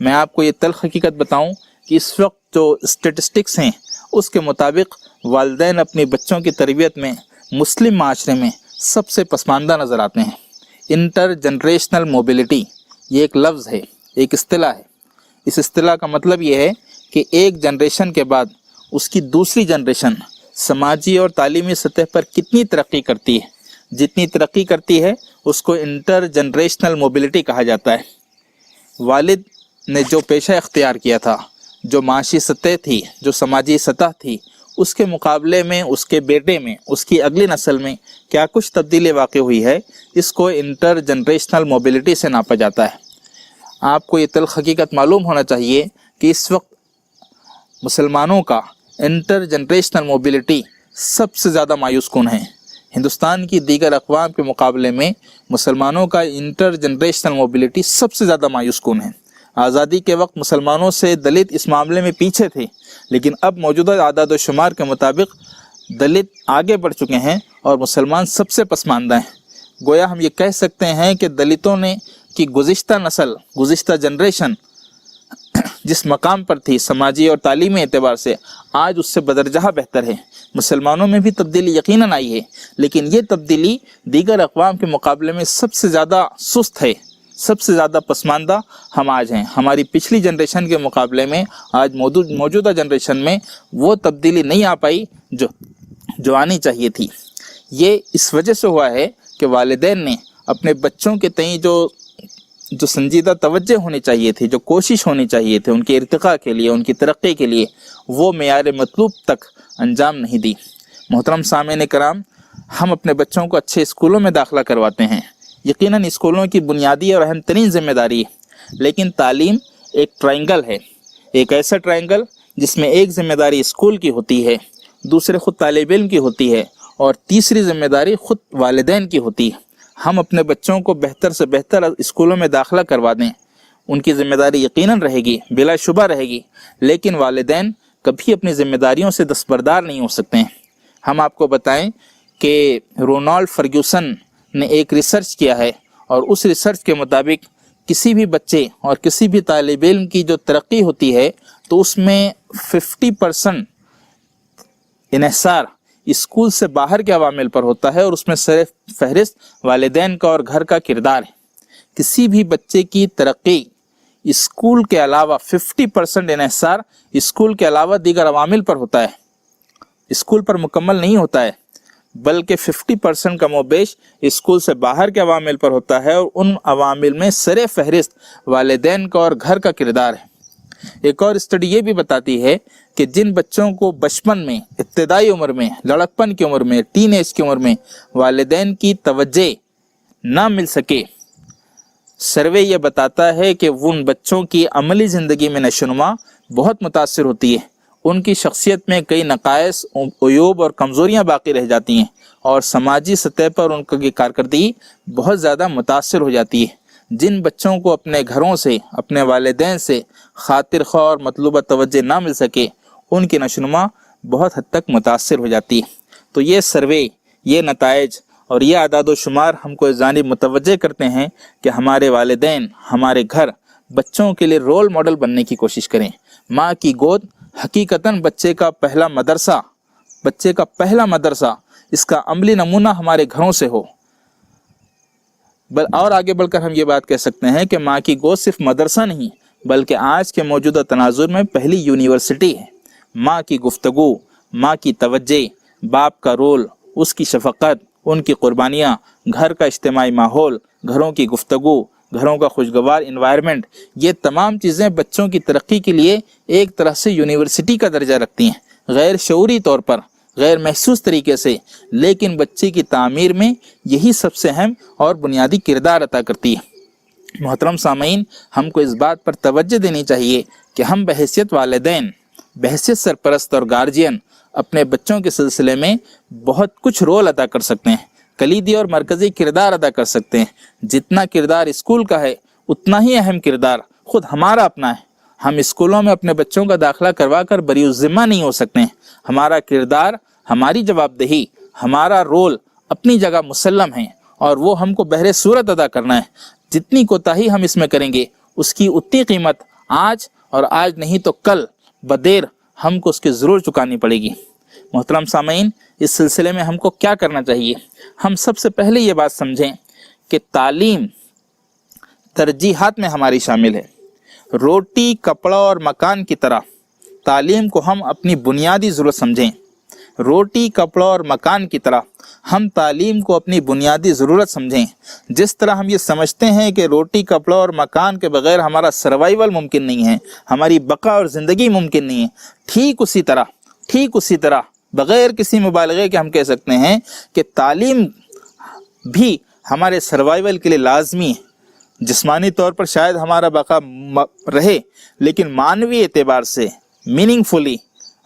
میں آپ کو یہ تلخ حقیقت بتاؤں کہ اس وقت جو اسٹیٹسٹکس ہیں اس کے مطابق والدین اپنی بچوں کی تربیت میں مسلم معاشرے میں سب سے پسماندہ نظر آتے ہیں۔ انٹر جنریشنل موبلٹی یہ ایک لفظ ہے، ایک اصطلاح ہے۔ اس اصطلاح کا مطلب یہ ہے کہ ایک جنریشن کے بعد اس کی دوسری جنریشن سماجی اور تعلیمی سطح پر کتنی ترقی کرتی ہے، جتنی ترقی کرتی ہے اس کو انٹر جنریشنل موبلٹی کہا جاتا ہے۔ والد نے جو پیشہ اختیار کیا تھا، جو معاشی سطح تھی، جو سماجی سطح تھی، اس کے مقابلے میں اس کے بیٹے میں، اس کی اگلی نسل میں کیا کچھ تبدیلی واقع ہوئی ہے، اس کو انٹر جنریشنل موبلٹی سے ناپا جاتا ہے۔ آپ کو یہ تلخ حقیقت معلوم ہونا چاہیے کہ اس وقت مسلمانوں کا انٹر جنریشنل موبلٹی سب سے زیادہ مایوس کن ہے۔ ہندوستان کی دیگر اقوام کے مقابلے میں مسلمانوں کا انٹر جنریشنل موبلٹی سب سے زیادہ مایوس کن ہے۔ آزادی کے وقت مسلمانوں سے دلت اس معاملے میں پیچھے تھے، لیکن اب موجودہ اعداد و شمار کے مطابق دلت آگے بڑھ چکے ہیں اور مسلمان سب سے پسماندہ ہیں۔ گویا ہم یہ کہہ سکتے ہیں کہ دلتوں نے کی گزشتہ نسل، گزشتہ جنریشن جس مقام پر تھی سماجی اور تعلیمی اعتبار سے، آج اس سے بدرجہ بہتر ہے۔ مسلمانوں میں بھی تبدیلی یقیناً آئی ہے، لیکن یہ تبدیلی دیگر اقوام کے مقابلے میں سب سے زیادہ سست ہے، سب سے زیادہ پسماندہ ہم آج ہیں۔ ہماری پچھلی جنریشن کے مقابلے میں آج موجودہ جنریشن میں وہ تبدیلی نہیں آ پائی جو آنی چاہیے تھی۔ یہ اس وجہ سے ہوا ہے کہ والدین نے اپنے بچوں کے تئیں جو سنجیدہ توجہ ہونی چاہیے تھی، جو کوشش ہونی چاہیے تھی ان کے ارتقاء کے لیے، ان کی ترقی کے لیے، وہ معیار مطلوب تک انجام نہیں دی۔ محترم سامعین کرام، ہم اپنے بچوں کو اچھے اسکولوں میں داخلہ کرواتے ہیں، یقیناً اسکولوں کی بنیادی اور اہم ترین ذمہ داری ہے، لیکن تعلیم ایک ٹرائنگل ہے، ایک ایسا ٹرائنگل جس میں ایک ذمہ داری اسکول کی ہوتی ہے، دوسرے خود طالب علم کی ہوتی ہے، اور تیسری ذمہ داری خود والدین کی ہوتی ہے۔ ہم اپنے بچوں کو بہتر سے بہتر اسکولوں میں داخلہ کروا دیں، ان کی ذمہ داری یقیناً رہے گی، بلا شبہ رہے گی، لیکن والدین کبھی اپنی ذمہ داریوں سے دستبردار نہیں ہو سکتے ہیں۔ ہم آپ کو بتائیں کہ رونالڈ فرگوسن نے ایک ریسرچ کیا ہے، اور اس ریسرچ کے مطابق کسی بھی بچے اور کسی بھی طالب علم کی جو ترقی ہوتی ہے تو اس میں 50% انحصار اسکول سے باہر کے عوامل پر ہوتا ہے، اور اس میں سر فہرست والدین کا اور گھر کا کردار ہے۔ کسی بھی بچے کی ترقی اسکول کے علاوہ 50% انحصار اسکول کے علاوہ دیگر عوامل پر ہوتا ہے، اسکول پر مکمل نہیں ہوتا ہے، بلکہ 50% کم و بیش اسکول سے باہر کے عوامل پر ہوتا ہے، اور ان عوامل میں سر فہرست والدین کا اور گھر کا کردار ہے۔ ایک اور اسٹڈی یہ بھی بتاتی ہے کہ جن بچوں کو بچپن میں، ابتدائی عمر میں، لڑکپن کی عمر میں، ٹین ایج کی عمر میں والدین کی توجہ نہ مل سکے، سروے یہ بتاتا ہے کہ ان بچوں کی عملی زندگی میں نشوونما بہت متاثر ہوتی ہے، ان کی شخصیت میں کئی نقائص، عیوب اور کمزوریاں باقی رہ جاتی ہیں، اور سماجی سطح پر ان کی کارکردگی بہت زیادہ متاثر ہو جاتی ہے۔ جن بچوں کو اپنے گھروں سے، اپنے والدین سے خاطر خواہ اور مطلوبہ توجہ نہ مل سکے، ان کی نشوونما بہت حد تک متاثر ہو جاتی ہے۔ تو یہ سروے، یہ نتائج اور یہ اعداد و شمار ہم کو اس جانب متوجہ کرتے ہیں کہ ہمارے والدین، ہمارے گھر بچوں کے لیے رول ماڈل بننے کی کوشش کریں۔ ماں کی گود حقیقتاً بچے کا پہلا مدرسہ، اس کا عملی نمونہ ہمارے گھروں سے ہو۔ اور آگے بڑھ کر ہم یہ بات کہہ سکتے ہیں کہ ماں کی گود صرف مدرسہ نہیں، بلکہ آج کے موجودہ تناظر میں پہلی یونیورسٹی ہے۔ ماں کی گفتگو، ماں کی توجہ، باپ کا رول، اس کی شفقت، ان کی قربانیاں، گھر کا اجتماعی ماحول، گھروں کی گفتگو، گھروں کا خوشگوار انوائرمنٹ، یہ تمام چیزیں بچوں کی ترقی کے لیے ایک طرح سے یونیورسٹی کا درجہ رکھتی ہیں، غیر شعوری طور پر، غیر محسوس طریقے سے، لیکن بچے کی تعمیر میں یہی سب سے اہم اور بنیادی کردار ادا کرتی ہے۔ محترم سامعین، ہم کو اس بات پر توجہ دینی چاہیے کہ ہم بحیثیت والدین، بحیثیت سرپرست اور گارجین اپنے بچوں کے سلسلے میں بہت کچھ رول ادا کر سکتے ہیں، کلیدی اور مرکزی کردار ادا کر سکتے ہیں۔ جتنا کردار اسکول کا ہے اتنا ہی اہم کردار خود ہمارا اپنا ہے۔ ہم اسکولوں میں اپنے بچوں کا داخلہ کروا کر بری الذمہ نہیں ہو سکتے ہیں۔ ہمارا کردار، ہماری جواب دہی، ہمارا رول اپنی جگہ مسلم ہے، اور وہ ہم کو بہر صورت ادا کرنا ہے۔ جتنی کوتاہی ہم اس میں کریں گے اس کی اتنی قیمت آج اور آج نہیں تو کل بدیر ہم کو اس کی ضرور چکانی پڑے گی۔ محترم سامعین، اس سلسلے میں ہم کو کیا کرنا چاہیے؟ ہم سب سے پہلے یہ بات سمجھیں کہ تعلیم ترجیحات میں ہماری شامل ہے۔ روٹی، کپڑا اور مکان کی طرح تعلیم کو ہم اپنی بنیادی ضرورت سمجھیں۔ روٹی، کپڑا اور مکان کی طرح ہم تعلیم کو اپنی بنیادی ضرورت سمجھیں۔ جس طرح ہم یہ سمجھتے ہیں کہ روٹی، کپڑا اور مکان کے بغیر ہمارا سروائیول ممکن نہیں ہے، ہماری بقا اور زندگی ممکن نہیں ہے، ٹھیک اسی طرح بغیر کسی مبالغے کے ہم کہہ سکتے ہیں کہ تعلیم بھی ہمارے سروائیول کے لیے لازمی ہے۔ جسمانی طور پر شاید ہمارا بقا رہے، لیکن معنوی اعتبار سے، میننگ فلی،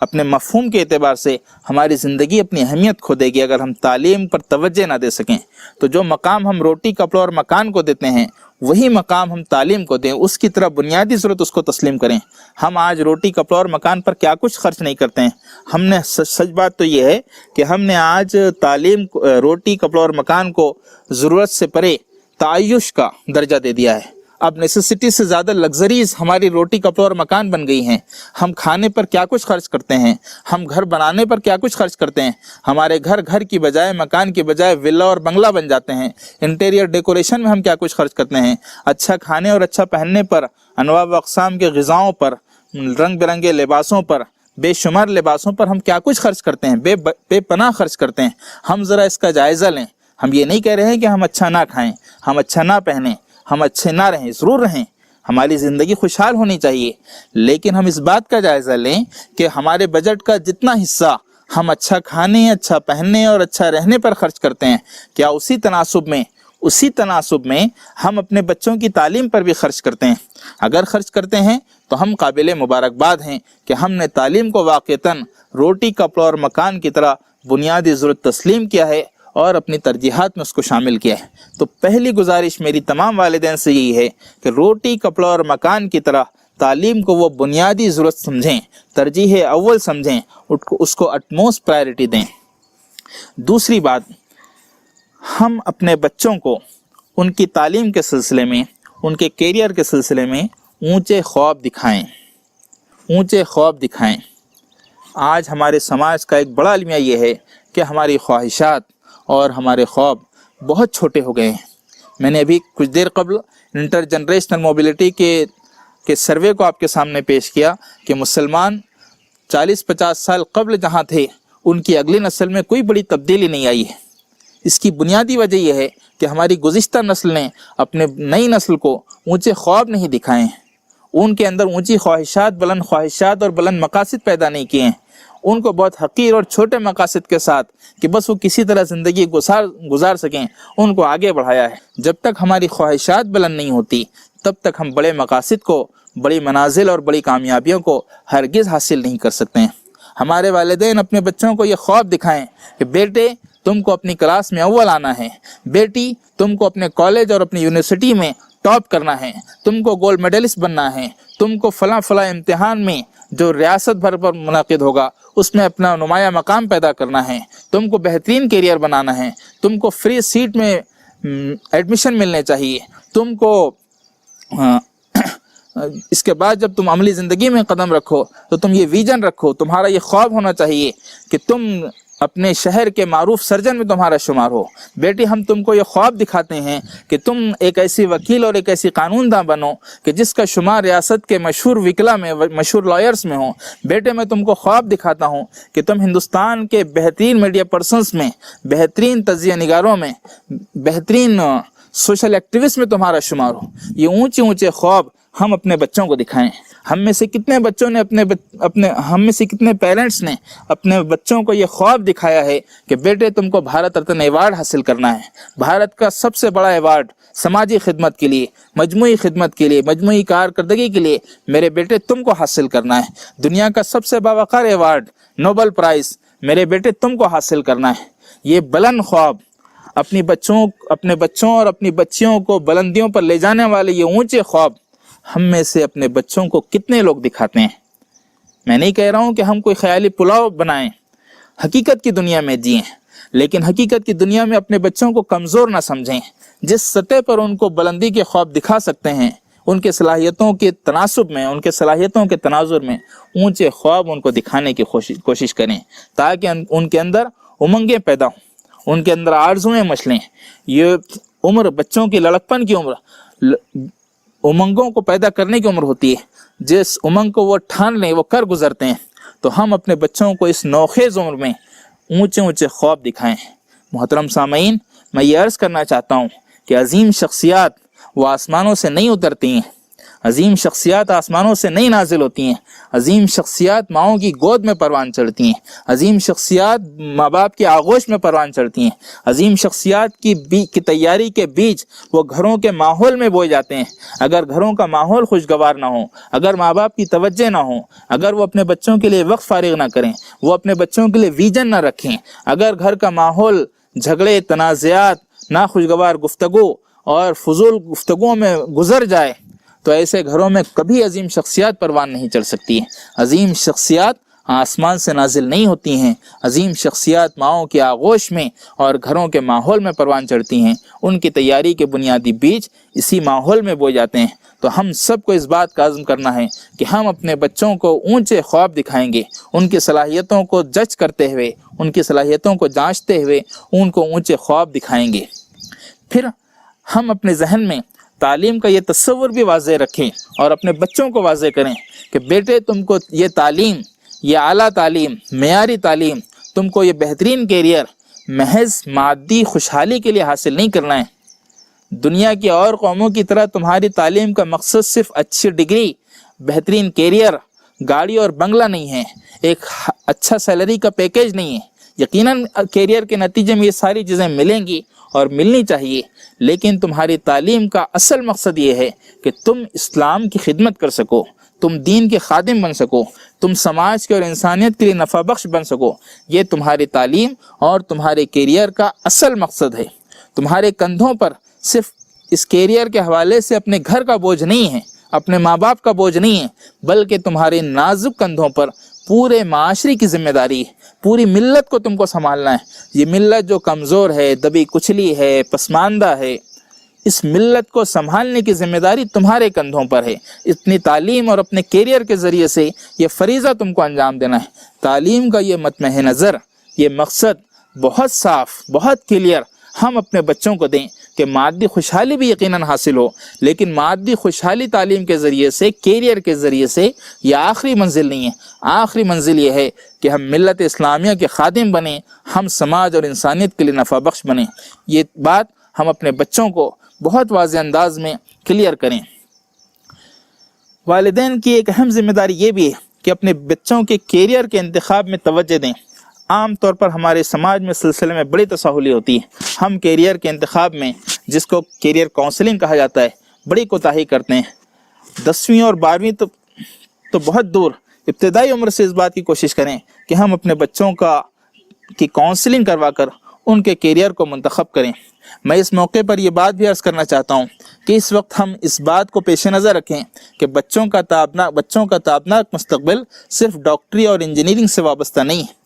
اپنے مفہوم کے اعتبار سے ہماری زندگی اپنی اہمیت کھو دے گی اگر ہم تعلیم پر توجہ نہ دے سکیں۔ تو جو مقام ہم روٹی، کپڑا اور مکان کو دیتے ہیں وہی مقام ہم تعلیم کو دیں، اس کی طرح بنیادی ضرورت اس کو تسلیم کریں۔ ہم آج روٹی، کپڑا اور مکان پر کیا کچھ خرچ نہیں کرتے ہیں۔ ہم نے سچ بات تو یہ ہے کہ ہم نے آج تعلیم، روٹی، کپڑا اور مکان کو ضرورت سے پرے تعیش کا درجہ دے دیا ہے۔ اب نیسیسٹی سے زیادہ لگژریز ہماری روٹی، کپڑا اور مکان بن گئی ہیں۔ ہم کھانے پر کیا کچھ خرچ کرتے ہیں، ہم گھر بنانے پر کیا کچھ خرچ کرتے ہیں۔ ہمارے گھر کی بجائے، مکان کی بجائے ولا اور بنگلہ بن جاتے ہیں۔ انٹیریئر ڈیکوریشن میں ہم کیا کچھ خرچ کرتے ہیں، اچھا کھانے اور اچھا پہننے پر، انواع و اقسام کے غذاؤں پر، رنگ برنگے لباسوں پر، بے شمار لباسوں پر ہم کیا کچھ خرچ کرتے ہیں، بے پناہ خرچ کرتے ہیں۔ ہم ذرا اس کا جائزہ لیں۔ ہم یہ نہیں کہہ رہے ہیں کہ ہم اچھا نہ کھائیں، ہم اچھا نہ پہنیں، ہم اچھے نہ رہیں، ضرور رہیں، ہماری زندگی خوشحال ہونی چاہیے، لیکن ہم اس بات کا جائزہ لیں کہ ہمارے بجٹ کا جتنا حصہ ہم اچھا کھانے، اچھا پہننے اور اچھا رہنے پر خرچ کرتے ہیں، کیا اسی تناسب میں ہم اپنے بچوں کی تعلیم پر بھی خرچ کرتے ہیں؟ اگر خرچ کرتے ہیں تو ہم قابل مبارکباد ہیں کہ ہم نے تعلیم کو واقعتاً روٹی، کپڑا اور مکان کی طرح بنیادی ضرورت تسلیم کیا ہے اور اپنی ترجیحات میں اس کو شامل کیا ہے۔ تو پہلی گزارش میری تمام والدین سے یہی ہے کہ روٹی، کپڑا اور مکان کی طرح تعلیم کو وہ بنیادی ضرورت سمجھیں، ترجیح اول سمجھیں، اس کو اٹموسٹ پرائرٹی دیں۔ دوسری بات، ہم اپنے بچوں کو ان کی تعلیم کے سلسلے میں، ان کے کیریئر کے سلسلے میں اونچے خواب دکھائیں۔ آج ہمارے سماج کا ایک بڑا المیہ یہ ہے کہ ہماری خواہشات اور ہمارے خواب بہت چھوٹے ہو گئے ہیں۔ میں نے ابھی کچھ دیر قبل انٹر جنریشنل موبلٹی کے سروے کو آپ کے سامنے پیش کیا کہ مسلمان 40-50 سال قبل جہاں تھے ان کی اگلی نسل میں کوئی بڑی تبدیلی نہیں آئی ہے۔ اس کی بنیادی وجہ یہ ہے کہ ہماری گزشتہ نسل نے اپنے نئی نسل کو اونچے خواب نہیں دکھائے ہیں، ان کے اندر اونچی خواہشات، بلند خواہشات اور بلند مقاصد پیدا نہیں کیے ہیں۔ ان کو بہت حقیر اور چھوٹے مقاصد کے ساتھ کہ بس وہ کسی طرح زندگی گزار سکیں، ان کو آگے بڑھایا ہے۔ جب تک ہماری خواہشات بلند نہیں ہوتی تب تک ہم بڑے مقاصد کو، بڑی منازل اور بڑی کامیابیوں کو ہرگز حاصل نہیں کر سکتے ہیں۔ ہمارے والدین اپنے بچوں کو یہ خواب دکھائیں کہ بیٹے تم کو اپنی کلاس میں اول آنا ہے، بیٹی تم کو اپنے کالج اور اپنی یونیورسٹی میں ٹاپ کرنا ہے، تم کو گولڈ میڈلسٹ بننا ہے، تم کو فلاں امتحان میں جو ریاست بھر پر منعقد ہوگا اس میں اپنا نمایاں مقام پیدا کرنا ہے، تم کو بہترین کیریئر بنانا ہے، تم کو فری سیٹ میں ایڈمیشن ملنے چاہیے، تم کو اس کے بعد جب تم عملی زندگی میں قدم رکھو تو تم یہ ویژن رکھو، تمہارا یہ خواب ہونا چاہیے کہ تم اپنے شہر کے معروف سرجن میں تمہارا شمار ہو۔ بیٹی ہم تم کو یہ خواب دکھاتے ہیں کہ تم ایک ایسی وکیل اور ایک ایسی قانون داں بنو کہ جس کا شمار ریاست کے مشہور وکلا میں، مشہور لائرز میں ہو۔ بیٹے میں تم کو خواب دکھاتا ہوں کہ تم ہندوستان کے بہترین میڈیا پرسنز میں، بہترین تجزیہ نگاروں میں، بہترین سوشل ایکٹیوسٹ میں تمہارا شمار ہو۔ یہ اونچے خواب ہم اپنے بچوں کو دکھائیں۔ ہم میں سے کتنے بچوں نے ہم میں سے کتنے پیرنٹس نے اپنے بچوں کو یہ خواب دکھایا ہے کہ بیٹے تم کو بھارت رتن ایوارڈ حاصل کرنا ہے، بھارت کا سب سے بڑا ایوارڈ سماجی خدمت کے لیے، مجموعی خدمت کے لیے، مجموعی کارکردگی کے لیے میرے بیٹے تم کو حاصل کرنا ہے، دنیا کا سب سے باوقار ایوارڈ نوبل پرائز میرے بیٹے تم کو حاصل کرنا ہے۔ یہ بلند خواب اپنے بچوں اور اپنی بچیوں کو بلندیوں پر لے جانے والے یہ اونچے خواب ہم میں سے اپنے بچوں کو کتنے لوگ دکھاتے ہیں؟ میں نہیں کہہ رہا ہوں کہ ہم کوئی خیالی پلاؤ بنائیں، حقیقت کی دنیا میں جئیں، لیکن حقیقت کی دنیا میں اپنے بچوں کو کمزور نہ سمجھیں۔ جس سطح پر ان کو بلندی کے خواب دکھا سکتے ہیں ان کے صلاحیتوں کے تناسب میں، ان کے صلاحیتوں کے تناظر میں اونچے خواب ان کو دکھانے کی کوشش کریں، تاکہ ان کے اندر امنگیں پیدا ہوں، ان کے اندر آرزویں مچلیں۔ یہ عمر بچوں کی لڑکپن کی عمر امنگوں کو پیدا کرنے کی عمر ہوتی ہے، جس امنگ کو وہ ٹھان لیں وہ کر گزرتے ہیں۔ تو ہم اپنے بچوں کو اس نوخیز عمر میں اونچے اونچے خواب دکھائیں۔ محترم سامعین، میں یہ عرض کرنا چاہتا ہوں کہ عظیم شخصیات وہ آسمانوں سے نہیں اترتی ہیں، عظیم شخصیات آسمانوں سے نہیں نازل ہوتی ہیں، عظیم شخصیات ماؤں کی گود میں پروان چڑھتی ہیں، عظیم شخصیات ماں باپ کی آغوش میں پروان چڑھتی ہیں، عظیم شخصیات کی تیاری کے بیج وہ گھروں کے ماحول میں بوئے جاتے ہیں۔ اگر گھروں کا ماحول خوشگوار نہ ہو، اگر ماں باپ کی توجہ نہ ہو، اگر وہ اپنے بچوں کے لیے وقت فارغ نہ کریں، وہ اپنے بچوں کے لیے ویژن نہ رکھیں، اگر گھر کا ماحول جھگڑے، تنازعات، ناخوشگوار گفتگو اور فضول گفتگوؤں میں گزر جائے، تو ایسے گھروں میں کبھی عظیم شخصیات پروان نہیں چڑھ سکتی ہیں۔ عظیم شخصیات آسمان سے نازل نہیں ہوتی ہیں، عظیم شخصیات ماؤں کی آغوش میں اور گھروں کے ماحول میں پروان چڑھتی ہیں۔ ان کی تیاری کے بنیادی بیج اسی ماحول میں بوئے جاتے ہیں۔ تو ہم سب کو اس بات کا عزم کرنا ہے کہ ہم اپنے بچوں کو اونچے خواب دکھائیں گے، ان کی صلاحیتوں کو جج کرتے ہوئے، ان کی صلاحیتوں کو جانچتے ہوئے ان کو اونچے خواب دکھائیں گے۔ پھر ہم اپنے ذہن میں تعلیم کا یہ تصور بھی واضح رکھیں اور اپنے بچوں کو واضح کریں کہ بیٹے تم کو یہ تعلیم، یہ اعلیٰ تعلیم، معیاری تعلیم، تم کو یہ بہترین کیریئر محض مادی خوشحالی کے لیے حاصل نہیں کرنا ہے۔ دنیا کی اور قوموں کی طرح تمہاری تعلیم کا مقصد صرف اچھی ڈگری، بہترین کیریئر، گاڑی اور بنگلہ نہیں ہے، ایک اچھا سیلری کا پیکیج نہیں ہے۔ یقیناً کیریئر کے نتیجے میں یہ ساری چیزیں ملیں گی اور ملنی چاہیے، لیکن تمہاری تعلیم کا اصل مقصد یہ ہے کہ تم اسلام کی خدمت کر سکو، تم دین کے خادم بن سکو، تم سماج کے اور انسانیت کے لیے نفع بخش بن سکو۔ یہ تمہاری تعلیم اور تمہارے کیریئر کا اصل مقصد ہے۔ تمہارے کندھوں پر صرف اس کیریئر کے حوالے سے اپنے گھر کا بوجھ نہیں ہے، اپنے ماں باپ کا بوجھ نہیں ہے، بلکہ تمہارے نازک کندھوں پر پورے معاشرے کی ذمہ داری ہے، پوری ملت کو تم کو سنبھالنا ہے۔ یہ ملت جو کمزور ہے، دبی کچلی ہے، پسماندہ ہے، اس ملت کو سنبھالنے کی ذمہ داری تمہارے کندھوں پر ہے۔ اپنی تعلیم اور اپنے کیریئر کے ذریعے سے یہ فریضہ تم کو انجام دینا ہے۔ تعلیم کا یہ مطمع نظر، یہ مقصد بہت صاف، بہت کلیئر ہم اپنے بچوں کو دیں کہ مادی خوشحالی بھی یقیناً حاصل ہو، لیکن مادی خوشحالی تعلیم کے ذریعے سے، کیریئر کے ذریعے سے یہ آخری منزل نہیں ہے۔ آخری منزل یہ ہے کہ ہم ملت اسلامیہ کے خادم بنیں، ہم سماج اور انسانیت کے لیے نفع بخش بنیں۔ یہ بات ہم اپنے بچوں کو بہت واضح انداز میں کلیئر کریں۔ والدین کی ایک اہم ذمہ داری یہ بھی ہے کہ اپنے بچوں کے کیریئر کے انتخاب میں توجہ دیں۔ عام طور پر ہمارے سماج میں سلسلے میں بڑی تساہلی ہوتی ہے، ہم کیریئر کے انتخاب میں، جس کو کیریئر کاؤنسلنگ کہا جاتا ہے، بڑی کوتاہی کرتے ہیں۔ 10ویں اور 12ویں تو بہت دور، ابتدائی عمر سے اس بات کی کوشش کریں کہ ہم اپنے بچوں کی کاؤنسلنگ کروا کر ان کے کیریئر کو منتخب کریں۔ میں اس موقع پر یہ بات بھی عرض کرنا چاہتا ہوں کہ اس وقت ہم اس بات کو پیش نظر رکھیں کہ بچوں کا تابناک مستقبل صرف ڈاکٹری اور انجینئرنگ سے وابستہ نہیں ہے۔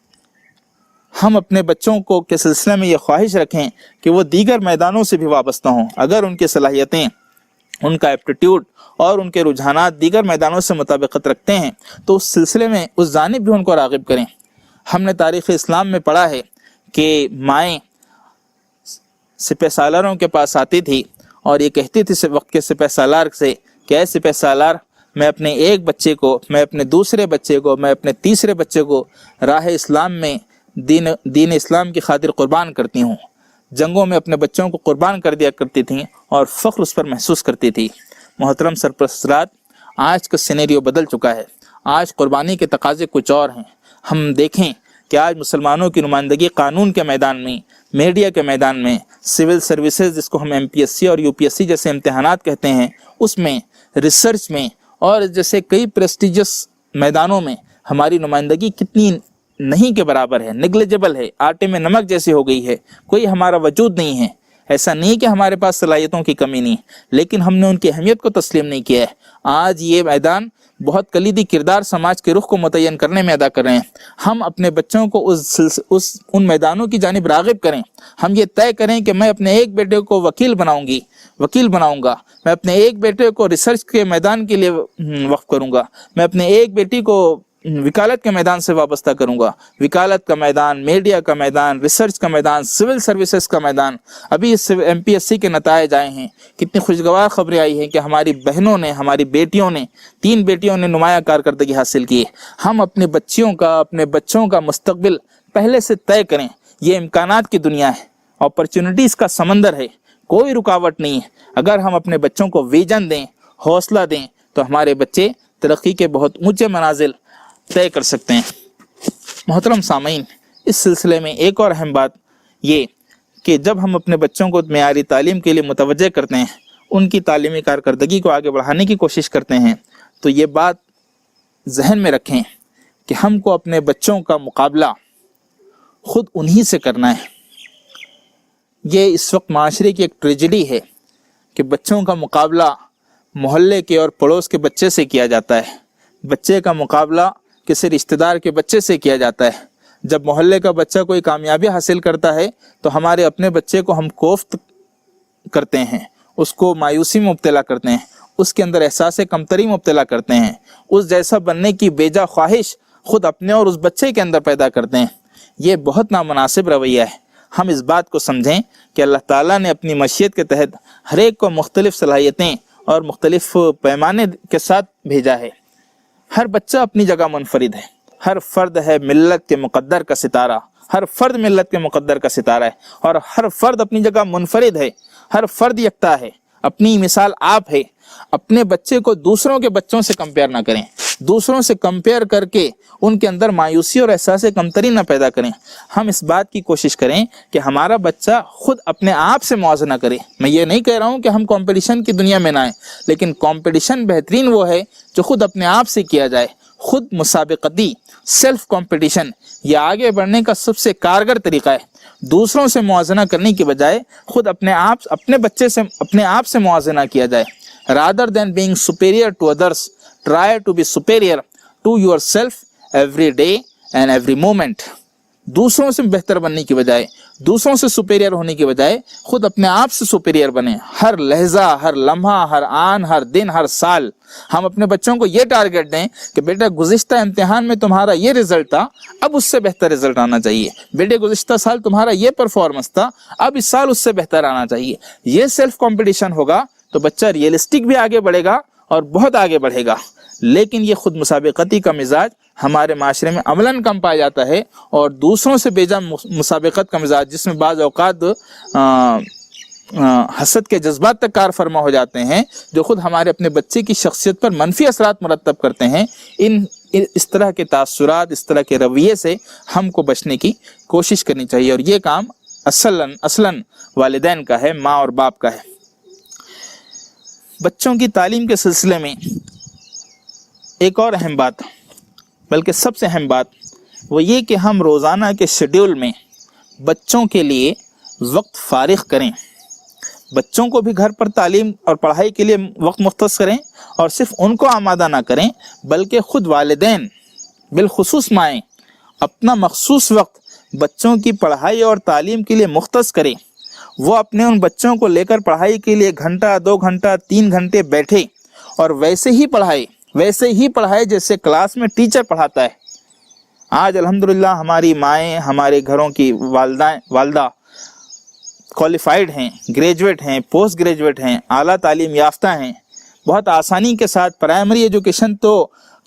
ہم اپنے بچوں کو کے سلسلے میں یہ خواہش رکھیں کہ وہ دیگر میدانوں سے بھی وابستہ ہوں۔ اگر ان کی صلاحیتیں، ان کا ایپٹیٹیوڈ اور ان کے رجحانات دیگر میدانوں سے مطابقت رکھتے ہیں تو اس سلسلے میں اس جانب بھی ان کو راغب کریں۔ ہم نے تاریخ اسلام میں پڑھا ہے کہ مائیں سپہ سالاروں کے پاس آتی تھی اور یہ کہتی تھی وقت کے سپہ سالار سے کہ اے سپہ سالار، میں اپنے ایک بچے کو، میں اپنے دوسرے بچے کو، میں اپنے تیسرے بچے کو راہ اسلام میں دین اسلام کی خاطر قربان کرتی ہوں۔ جنگوں میں اپنے بچوں کو قربان کر دیا کرتی تھیں اور فخر اس پر محسوس کرتی تھی۔ محترم سرپرست حضرات، آج کا سینیریو بدل چکا ہے۔ آج قربانی کے تقاضے کچھ اور ہیں۔ ہم دیکھیں کہ آج مسلمانوں کی نمائندگی قانون کے میدان میں، میڈیا کے میدان میں، سول سروسز جس کو ہم MPSC اور UPSC جیسے امتحانات کہتے ہیں، اس میں، ریسرچ میں اور جیسے کئی پریسٹیجس میدانوں میں ہماری نمائندگی کتنی نہیں کے برابر ہے، نیگلیجبل ہے، آٹے میں نمک جیسی ہو گئی ہے، کوئی ہمارا وجود نہیں ہے۔ ایسا نہیں کہ ہمارے پاس صلاحیتوں کی کمی نہیں، لیکن ہم نے ان کی اہمیت کو تسلیم نہیں کیا ہے۔ آج یہ میدان بہت کلیدی کردار سماج کے رخ کو متعین کرنے میں ادا کر رہے ہیں۔ ہم اپنے بچوں کو ان میدانوں کی جانب راغب کریں۔ ہم یہ طے کریں کہ میں اپنے ایک بیٹے کو وکیل بناؤں گا، میں اپنے ایک بیٹے کو ریسرچ کے میدان کے لیے وقف کروں گا، میں اپنے ایک بیٹی کو وکالت کے میدان سے وابستہ کروں گا۔ وکالت کا میدان، میڈیا کا میدان، ریسرچ کا میدان، سول سروسز کا میدان۔ ابھی اس MPSC کے نتائج آئے ہیں، کتنی خوشگوار خبریں آئی ہیں کہ ہماری بہنوں نے، ہماری بیٹیوں نے، 3 بیٹیوں نے نمایاں کارکردگی حاصل کی۔ ہم اپنے بچوں کا مستقبل پہلے سے طے کریں۔ یہ امکانات کی دنیا ہے، اپرچونٹیز کا سمندر ہے، کوئی رکاوٹ نہیں ہے۔ اگر ہم اپنے بچوں کو ویژن دیں، حوصلہ دیں، تو ہمارے بچے ترقی کے بہت اونچے منازل طے کر سکتے ہیں۔ محترم سامعین، اس سلسلے میں ایک اور اہم بات یہ کہ جب ہم اپنے بچوں کو معیاری تعلیم کے لیے متوجہ کرتے ہیں، ان کی تعلیمی کارکردگی کو آگے بڑھانے کی کوشش کرتے ہیں، تو یہ بات ذہن میں رکھیں کہ ہم کو اپنے بچوں کا مقابلہ خود انہی سے کرنا ہے۔ یہ اس وقت معاشرے کی ایک ٹریجڈی ہے کہ بچوں کا مقابلہ محلے کے اور پڑوس کے بچے سے کیا جاتا ہے، بچے کا مقابلہ کسی رشتہ دار کے بچے سے کیا جاتا ہے۔ جب محلے کا بچہ کوئی کامیابی حاصل کرتا ہے تو ہمارے اپنے بچے کو ہم کوفت کرتے ہیں، اس کو مایوسی میں مبتلا کرتے ہیں، اس کے اندر احساس کمتری مبتلا کرتے ہیں، اس جیسا بننے کی بیجا خواہش خود اپنے اور اس بچے کے اندر پیدا کرتے ہیں۔ یہ بہت نامناسب رویہ ہے۔ ہم اس بات کو سمجھیں کہ اللہ تعالیٰ نے اپنی مشیت کے تحت ہر ایک کو مختلف صلاحیتیں اور مختلف پیمانے کے ساتھ بھیجا ہے۔ ہر بچہ اپنی جگہ منفرد ہے، ہر فرد ہے ملت کے مقدر کا ستارہ، ہر فرد ملت کے مقدر کا ستارہ ہے، اور ہر فرد اپنی جگہ منفرد ہے، ہر فرد یکتا ہے، اپنی مثال آپ ہے۔ اپنے بچے کو دوسروں کے بچوں سے کمپیئر نہ کریں، دوسروں سے کمپیئر کر کے ان کے اندر مایوسی اور احساس کمتری نہ پیدا کریں۔ ہم اس بات کی کوشش کریں کہ ہمارا بچہ خود اپنے آپ سے موازنہ کرے۔ میں یہ نہیں کہہ رہا ہوں کہ ہم کمپٹیشن کی دنیا میں نہ آئیں، لیکن کمپٹیشن بہترین وہ ہے جو خود اپنے آپ سے کیا جائے۔ خود مسابقتی سیلف کمپٹیشن یہ آگے بڑھنے کا سب سے کارگر طریقہ ہے۔ دوسروں سے موازنہ کرنے کی بجائے خود اپنے بچے سے اپنے آپ سے موازنہ کیا جائے۔ rather than being superior to others, try to be superior to yourself every day and every moment۔ دوسروں سے بہتر بننے کی بجائے، دوسروں سے سپیریئر ہونے کی بجائے خود اپنے آپ سے سپیریئر بنیں۔ ہر لہجہ، ہر لمحہ، ہر آن، ہر دن، ہر سال ہم اپنے بچوں کو یہ ٹارگٹ دیں کہ بیٹا گزشتہ امتحان میں تمہارا یہ رزلٹ تھا، اب اس سے بہتر رزلٹ آنا چاہیے۔ بیٹے گزشتہ سال تمہارا یہ پرفارمنس تھا، اب اس سال اس سے بہتر آنا چاہیے۔ یہ سیلف کمپٹیشن ہوگا تو بچہ ریئلسٹک بھی آگے بڑھے گا اور بہت آگے بڑھے گا۔ لیکن یہ خود مسابقتی کا مزاج ہمارے معاشرے میں عملاً کم پایا جاتا ہے، اور دوسروں سے بیجا مسابقت کا مزاج، جس میں بعض اوقات حسد کے جذبات تک کار فرما ہو جاتے ہیں، جو خود ہمارے اپنے بچے کی شخصیت پر منفی اثرات مرتب کرتے ہیں، اس طرح کے تاثرات، اس طرح کے رویے سے ہم کو بچنے کی کوشش کرنی چاہیے۔ اور یہ کام اصلاً والدین کا ہے، ماں اور باپ کا ہے۔ بچوں کی تعلیم کے سلسلے میں ایک اور اہم بات، بلکہ سب سے اہم بات، وہ یہ کہ ہم روزانہ کے شیڈیول میں بچوں کے لیے وقت فارغ کریں۔ بچوں کو بھی گھر پر تعلیم اور پڑھائی کے لیے وقت مختص کریں، اور صرف ان کو آمادہ نہ کریں بلکہ خود والدین، بالخصوص مائیں، اپنا مخصوص وقت بچوں کی پڑھائی اور تعلیم کے لیے مختص کریں۔ وہ اپنے ان بچوں کو لے کر پڑھائی کے لیے گھنٹہ، 2 گھنٹہ، 3 گھنٹے بیٹھے، اور ویسے ہی پڑھائے جیسے کلاس میں ٹیچر پڑھاتا ہے۔ آج الحمدللہ ہماری مائیں، ہمارے گھروں کی والدہ کوالیفائڈ ہیں، گریجویٹ ہیں، پوسٹ گریجویٹ ہیں، اعلیٰ تعلیم یافتہ ہیں۔ بہت آسانی کے ساتھ پرائمری ایجوکیشن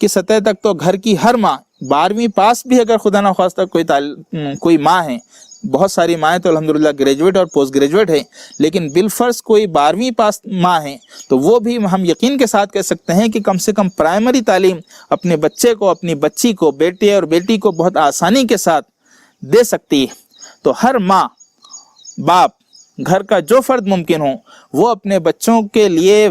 کی سطح تک تو گھر کی ہر ماں، 12ویں پاس بھی اگر خدا نخواستہ کوئی ماں ہے، بہت ساری مائیں تو الحمدللہ گریجویٹ اور پوسٹ گریجویٹ ہیں، لیکن بالفرض کوئی 12ویں پاس ماں ہیں تو وہ بھی ہم یقین کے ساتھ کہہ سکتے ہیں کہ کم سے کم پرائمری تعلیم اپنے بچے کو، اپنی بچی کو، بیٹے اور بیٹی کو بہت آسانی کے ساتھ دے سکتی ہے۔ تو ہر ماں، باپ، گھر کا جو فرد ممکن ہو، وہ اپنے بچوں کے لیے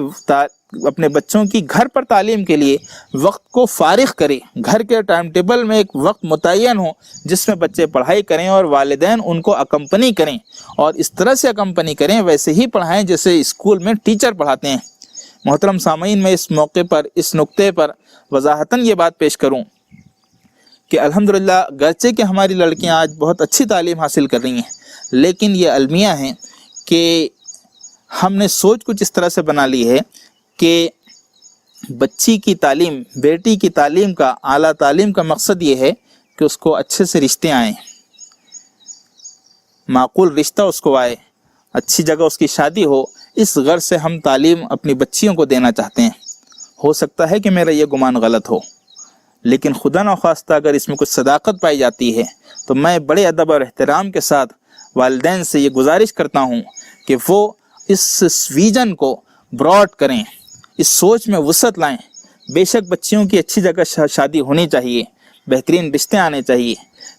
اپنے بچوں کی گھر پر تعلیم کے لیے وقت کو فارغ کرے، گھر کے ٹائم ٹیبل میں ایک وقت متعین ہو جس میں بچے پڑھائی کریں اور والدین ان کو اکمپنی کریں، اور اس طرح سے اکمپنی کریں، ویسے ہی پڑھائیں جیسے اسکول میں ٹیچر پڑھاتے ہیں۔ محترم سامعین، میں اس موقع پر اس نقطے پر وضاحتاً یہ بات پیش کروں کہ الحمدللہ گرچہ کہ ہماری لڑکیاں آج بہت اچھی تعلیم حاصل کر رہی ہیں، لیکن یہ المیہ ہیں کہ ہم نے سوچ کچھ اس طرح سے بنا لی ہے کہ بچی کی تعلیم، بیٹی کی تعلیم کا، اعلیٰ تعلیم کا مقصد یہ ہے کہ اس کو اچھے سے رشتے آئیں، معقول رشتہ اس کو آئے، اچھی جگہ اس کی شادی ہو۔ اس غرض سے ہم تعلیم اپنی بچیوں کو دینا چاہتے ہیں۔ ہو سکتا ہے کہ میرا یہ گمان غلط ہو، لیکن خدا نخواستہ اگر اس میں کچھ صداقت پائی جاتی ہے تو میں بڑے ادب اور احترام کے ساتھ والدین سے یہ گزارش کرتا ہوں کہ وہ اس ویژن کو براڈ کریں، اس سوچ میں وسعت لائیں۔ بے شک بچیوں کی اچھی جگہ شادی ہونی چاہیے، بہترین رشتے آنے چاہیے،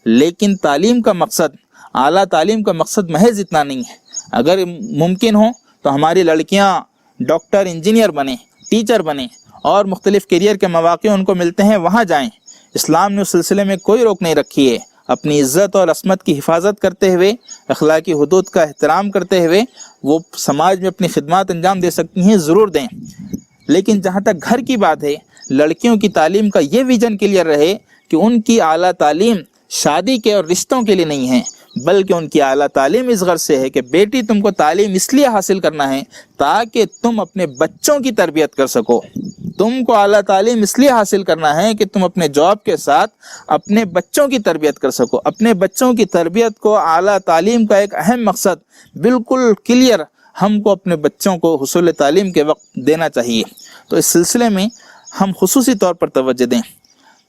لیکن تعلیم کا مقصد، اعلیٰ تعلیم کا مقصد محض اتنا نہیں ہے۔ اگر ممکن ہو تو ہماری لڑکیاں ڈاکٹر، انجینئر بنیں، ٹیچر بنیں، اور مختلف کیریئر کے مواقع ان کو ملتے ہیں وہاں جائیں۔ اسلام نے اس سلسلے میں کوئی روک نہیں رکھی ہے۔ اپنی عزت اور عصمت کی حفاظت کرتے ہوئے، اخلاقی حدود کا احترام کرتے ہوئے وہ سماج میں اپنی خدمات انجام دے سکتی ہیں، ضرور دیں۔ لیکن جہاں تک گھر کی بات ہے، لڑکیوں کی تعلیم کا یہ ویژن کلیئر رہے کہ ان کی اعلیٰ تعلیم شادی کے اور رشتوں کے لیے نہیں ہے، بلکہ ان کی اعلیٰ تعلیم اس غرض سے ہے کہ بیٹی تم کو تعلیم اس لیے حاصل کرنا ہے تاکہ تم اپنے بچوں کی تربیت کر سکو۔ تم کو اعلیٰ تعلیم اس لیے حاصل کرنا ہے کہ تم اپنے جاب کے ساتھ اپنے بچوں کی تربیت کر سکو۔ اپنے بچوں کی تربیت کو اعلیٰ تعلیم کا ایک اہم مقصد بالکل کلیئر ہم کو اپنے بچوں کو حصول تعلیم کے وقت دینا چاہیے۔ تو اس سلسلے میں ہم خصوصی طور پر توجہ دیں۔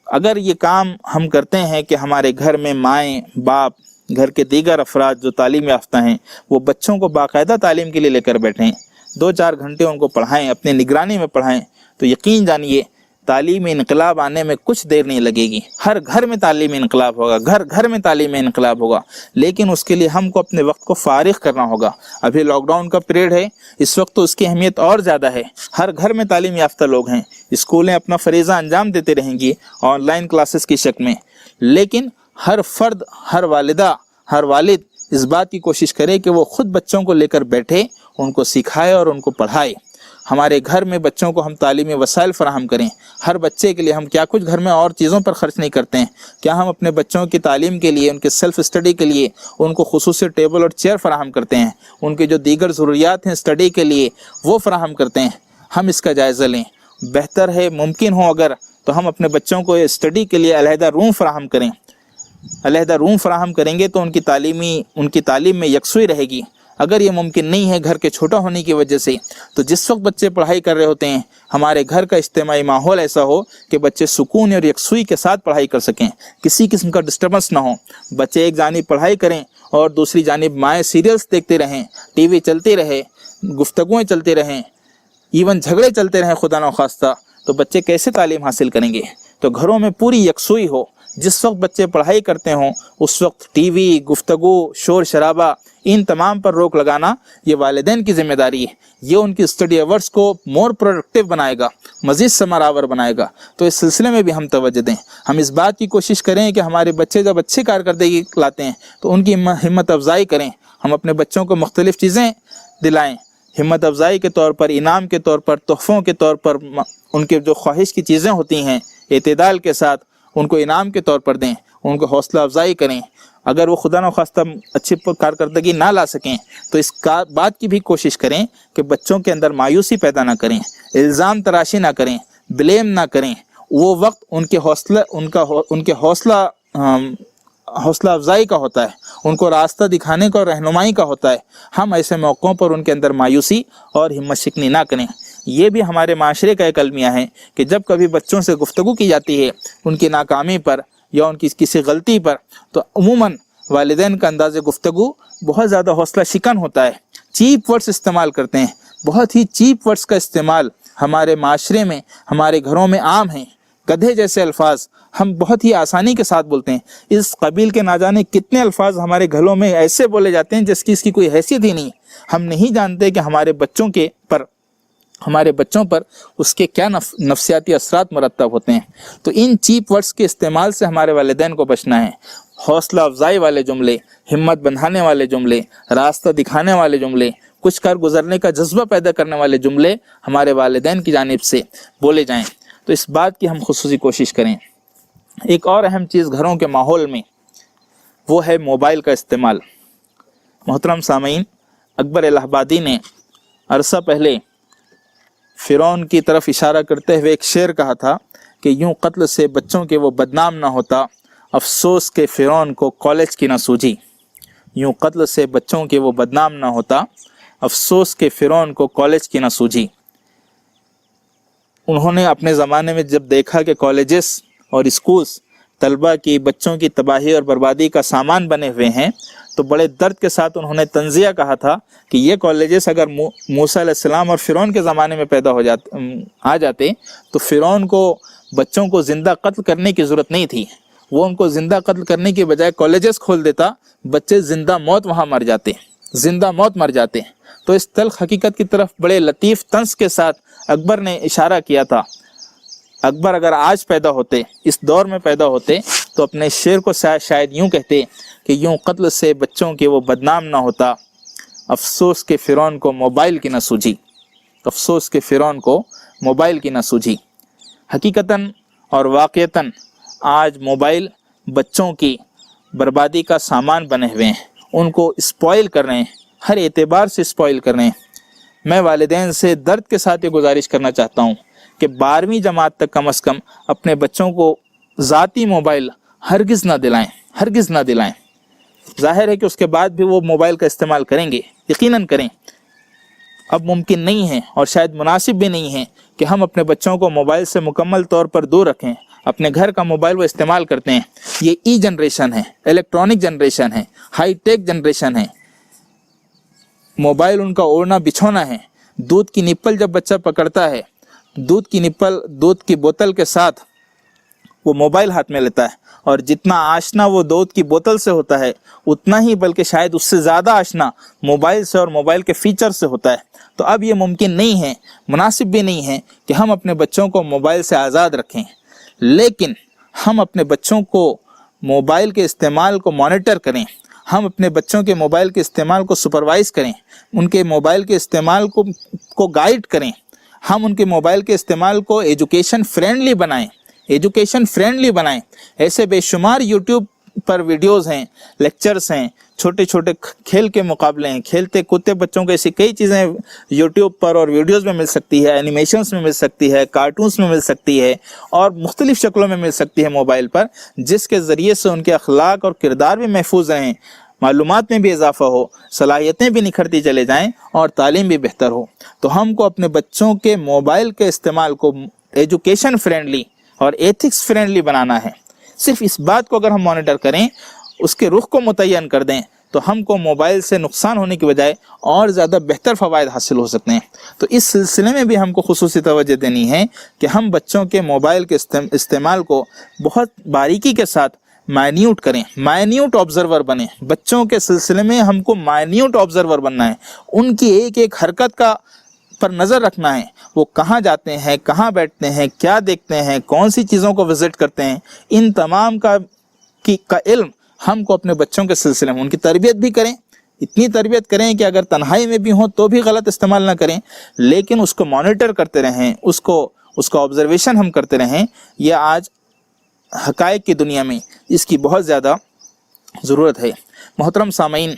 اگر یہ کام ہم کرتے ہیں کہ ہمارے گھر میں مائیں، باپ، گھر کے دیگر افراد جو تعلیم یافتہ ہیں وہ بچوں کو باقاعدہ تعلیم کے لیے لے کر بیٹھیں، 2-4 گھنٹے ان کو پڑھائیں، اپنے نگرانی میں پڑھائیں، تو یقین جانیے تعلیمی انقلاب آنے میں کچھ دیر نہیں لگے گی۔ ہر گھر میں تعلیمی انقلاب ہوگا، گھر گھر میں تعلیمی انقلاب ہوگا، لیکن اس کے لیے ہم کو اپنے وقت کو فارغ کرنا ہوگا۔ ابھی لاک ڈاؤن کا پیریڈ ہے، اس وقت تو اس کی اہمیت اور زیادہ ہے۔ ہر گھر میں تعلیم یافتہ لوگ ہیں، اسکولیں اپنا فریضہ انجام دیتے رہیں گی آن لائن کلاسز کی شکل میں، لیکن ہر فرد، ہر والدہ، ہر والد اس بات کی کوشش کرے کہ وہ خود بچوں کو لے کر بیٹھے، ان کو سکھائے اور ان کو پڑھائے۔ ہمارے گھر میں بچوں کو ہم تعلیمی وسائل فراہم کریں۔ ہر بچے کے لیے ہم کیا کچھ گھر میں اور چیزوں پر خرچ نہیں کرتے ہیں؟ کیا ہم اپنے بچوں کی تعلیم کے لیے، ان کے سیلف اسٹڈی کے لیے ان کو خصوصی ٹیبل اور چیئر فراہم کرتے ہیں؟ ان کی جو دیگر ضروریات ہیں اسٹڈی کے لیے وہ فراہم کرتے ہیں؟ ہم اس کا جائزہ لیں۔ بہتر ہے ممکن ہو اگر تو ہم اپنے بچوں کو اسٹڈی کے لیے علیحدہ روم فراہم کریں۔ علیحدہ روم فراہم کریں گے تو ان کی تعلیم میں یکسوئی رہے گی۔ اگر یہ ممکن نہیں ہے گھر کے چھوٹا ہونے کی وجہ سے، تو جس وقت بچے پڑھائی کر رہے ہوتے ہیں ہمارے گھر کا اجتماعی ماحول ایسا ہو کہ بچے سکون اور یکسوئی کے ساتھ پڑھائی کر سکیں، کسی قسم کا ڈسٹربنس نہ ہو۔ بچے ایک جانب پڑھائی کریں اور دوسری جانب مائیں سیریلز دیکھتے رہیں، ٹی وی چلتے رہے، گفتگویں چلتے رہیں، ایون جھگڑے چلتے رہیں خدا نخواستہ، تو بچے کیسے تعلیم حاصل کریں گے؟ تو گھروں میں پوری یکسوئی ہو۔ جس وقت بچے پڑھائی کرتے ہوں اس وقت ٹی وی، گفتگو، شور شرابہ، ان تمام پر روک لگانا یہ والدین کی ذمہ داری ہے۔ یہ ان کی اسٹڈی ایورز کو مور پروڈکٹیو بنائے گا، مزید ثمر آور بنائے گا۔ تو اس سلسلے میں بھی ہم توجہ دیں۔ ہم اس بات کی کوشش کریں کہ ہمارے بچے جب اچھی کارکردگی لاتے ہیں تو ان کی ہمت افزائی کریں۔ ہم اپنے بچوں کو مختلف چیزیں دلائیں، ہمت افزائی کے طور پر، انعام کے طور پر، تحفوں کے طور پر، ان کے جو خواہش کی چیزیں ہوتی ہیں اعتدال کے ساتھ ان کو انعام کے طور پر دیں، ان کو حوصلہ افزائی کریں۔ اگر وہ خدا نخواستہ اچھی کارکردگی نہ لا سکیں تو اس بات کی بھی کوشش کریں کہ بچوں کے اندر مایوسی پیدا نہ کریں، الزام تراشی نہ کریں، بلیم نہ کریں۔ وہ وقت ان کے حوصلہ افزائی کا ہوتا ہے، ان کو راستہ دکھانے کا اور رہنمائی کا ہوتا ہے۔ ہم ایسے موقعوں پر ان کے اندر مایوسی اور ہمت شکنی نہ کریں۔ یہ بھی ہمارے معاشرے کا ایک المیہ ہے کہ جب کبھی بچوں سے گفتگو کی جاتی ہے ان کی ناکامی پر یا ان کی کسی غلطی پر، تو عموماً والدین کا انداز گفتگو بہت زیادہ حوصلہ شکن ہوتا ہے، چیپ ورڈز استعمال کرتے ہیں۔ بہت ہی چیپ ورڈز کا استعمال ہمارے معاشرے میں، ہمارے گھروں میں عام ہیں۔ گدھے جیسے الفاظ ہم بہت ہی آسانی کے ساتھ بولتے ہیں۔ اس قبیل کے نہ جانے کتنے الفاظ ہمارے گھروں میں ایسے بولے جاتے ہیں جس کی اس کی کوئی حیثیت ہی نہیں۔ ہم نہیں جانتے کہ ہمارے بچوں کے پر ہمارے بچوں پر اس کے کیا نفسیاتی اثرات مرتب ہوتے ہیں۔ تو ان چیپ ورڈز کے استعمال سے ہمارے والدین کو بچنا ہے۔ حوصلہ افزائی والے جملے، ہمت بندھانے والے جملے، راستہ دکھانے والے جملے، کچھ کر گزرنے کا جذبہ پیدا کرنے والے جملے ہمارے والدین کی جانب سے بولے جائیں، تو اس بات کی ہم خصوصی کوشش کریں۔ ایک اور اہم چیز گھروں کے ماحول میں وہ ہے موبائل کا استعمال۔ محترم سامعین، اکبر الہ آبادی نے عرصہ پہلے فرعون کی طرف اشارہ کرتے ہوئے ایک شعر کہا تھا کہ یوں قتل سے بچوں کے وہ بدنام نہ ہوتا، افسوس کے فرعون کو کالج کی نہ سوجی۔ یوں قتل سے بچوں کے وہ بدنام نہ ہوتا، افسوس کے فرعون کو کالج کی نہ سوجی۔ انہوں نے اپنے زمانے میں جب دیکھا کہ کالجز اور اسکولز طلبہ کی بچوں کی تباہی اور بربادی کا سامان بنے ہوئے ہیں، تو بڑے درد کے ساتھ انہوں نے تنزیہ کہا تھا کہ یہ کالجز اگر موسیٰ علیہ السلام اور فرعون کے زمانے میں پیدا آ جاتے تو فرعون کو بچوں کو زندہ قتل کرنے کی ضرورت نہیں تھی، وہ ان کو زندہ قتل کرنے کی بجائے کالجز کھول دیتا، بچے زندہ موت وہاں مر جاتے۔ تو اس تلخ حقیقت کی طرف بڑے لطیف طنز کے ساتھ اکبر نے اشارہ کیا تھا۔ اکبر اگر آج پیدا ہوتے، اس دور میں پیدا ہوتے، تو اپنے شعر کو شاید یوں کہتے کہ یوں قتل سے بچوں کے وہ بدنام نہ ہوتا، افسوس کے فرعون کو موبائل کی نہ سوجی۔ افسوس کے فرعون کو موبائل کی نہ سوجی۔ حقیقتاً اور واقعتاً آج موبائل بچوں کی بربادی کا سامان بنے ہوئے ہیں، ان کو اسپوائل کر رہے ہیں، ہر اعتبار سے اسپوائل کر رہے ہیں۔ میں والدین سے درد کے ساتھ یہ گزارش کرنا چاہتا ہوں کہ 12ویں جماعت تک کم از کم اپنے بچوں کو ذاتی موبائل ہرگز نہ دلائیں۔ ظاہر ہے کہ اس کے بعد بھی وہ موبائل کا استعمال کریں گے، یقیناً کریں۔ اب ممکن نہیں ہے اور شاید مناسب بھی نہیں ہے کہ ہم اپنے بچوں کو موبائل سے مکمل طور پر دور رکھیں۔ اپنے گھر کا موبائل وہ استعمال کرتے ہیں، یہ ای جنریشن ہے، الیکٹرانک جنریشن ہے، ہائی ٹیک جنریشن ہے۔ موبائل ان کا اوڑھنا بچھونا ہے۔ دودھ کی نپل جب بچہ پکڑتا ہے، دودھ کی بوتل کے ساتھ وہ موبائل ہاتھ میں لیتا ہے، اور جتنا آشنا وہ دودھ کی بوتل سے ہوتا ہے، اتنا ہی بلکہ شاید اس سے زیادہ آشنا موبائل سے اور موبائل کے فیچر سے ہوتا ہے۔ تو اب یہ ممکن نہیں ہے، مناسب بھی نہیں ہے کہ ہم اپنے بچوں کو موبائل سے آزاد رکھیں، لیکن ہم اپنے بچوں کو موبائل کے استعمال کو مانیٹر کریں، ہم اپنے بچوں کے موبائل کے استعمال کو سپروائز کریں، ان کے موبائل کے استعمال کو گائیڈ کریں، ہم ان کے موبائل کے استعمال کو ایجوکیشن فرینڈلی بنائیں۔ ایسے بے شمار یوٹیوب پر ویڈیوز ہیں، لیکچرز ہیں، چھوٹے چھوٹے کھیل کے مقابلے ہیں، کھیلتے کودتے بچوں کو ایسی کئی چیزیں یوٹیوب پر اور ویڈیوز میں مل سکتی ہے، اینیمیشنز میں مل سکتی ہے، کارٹونز میں مل سکتی ہے، اور مختلف شکلوں میں مل سکتی ہے موبائل پر، جس کے ذریعے سے ان کے اخلاق اور کردار بھی محفوظ رہیں، معلومات میں بھی اضافہ ہو، صلاحیتیں بھی نکھرتی چلے جائیں، اور تعلیم بھی بہتر ہو۔ تو ہم کو اپنے بچوں کے موبائل کے استعمال کو ایجوکیشن فرینڈلی اور ایتھکس فرینڈلی بنانا ہے۔ صرف اس بات کو اگر ہم مانیٹر کریں، اس کے رخ کو متعین کر دیں، تو ہم کو موبائل سے نقصان ہونے کی بجائے اور زیادہ بہتر فوائد حاصل ہو سکتے ہیں۔ تو اس سلسلے میں بھی ہم کو خصوصی توجہ دینی ہے کہ ہم بچوں کے موبائل کے استعمال کو بہت باریکی کے ساتھ مائنیوٹ کریں، مائنیوٹ آبزرور بنیں۔ بچوں کے سلسلے میں ہم کو مائنیوٹ آبزرور بننا ہے، ان کی ایک ایک حرکت پر نظر رکھنا ہے، وہ کہاں جاتے ہیں، کہاں بیٹھتے ہیں، کیا دیکھتے ہیں، کون سی چیزوں کو وزٹ کرتے ہیں، ان تمام کا علم ہم کو اپنے بچوں کے سلسلے میں، ان کی تربیت بھی کریں، اتنی تربیت کریں کہ اگر تنہائی میں بھی ہوں تو بھی غلط استعمال نہ کریں، لیکن اس کو مانیٹر کرتے رہیں، اس کو آبزرویشن ہم کرتے رہیں۔ یہ آج حقائق کی دنیا میں اس کی بہت زیادہ ضرورت ہے۔ محترم سامعین،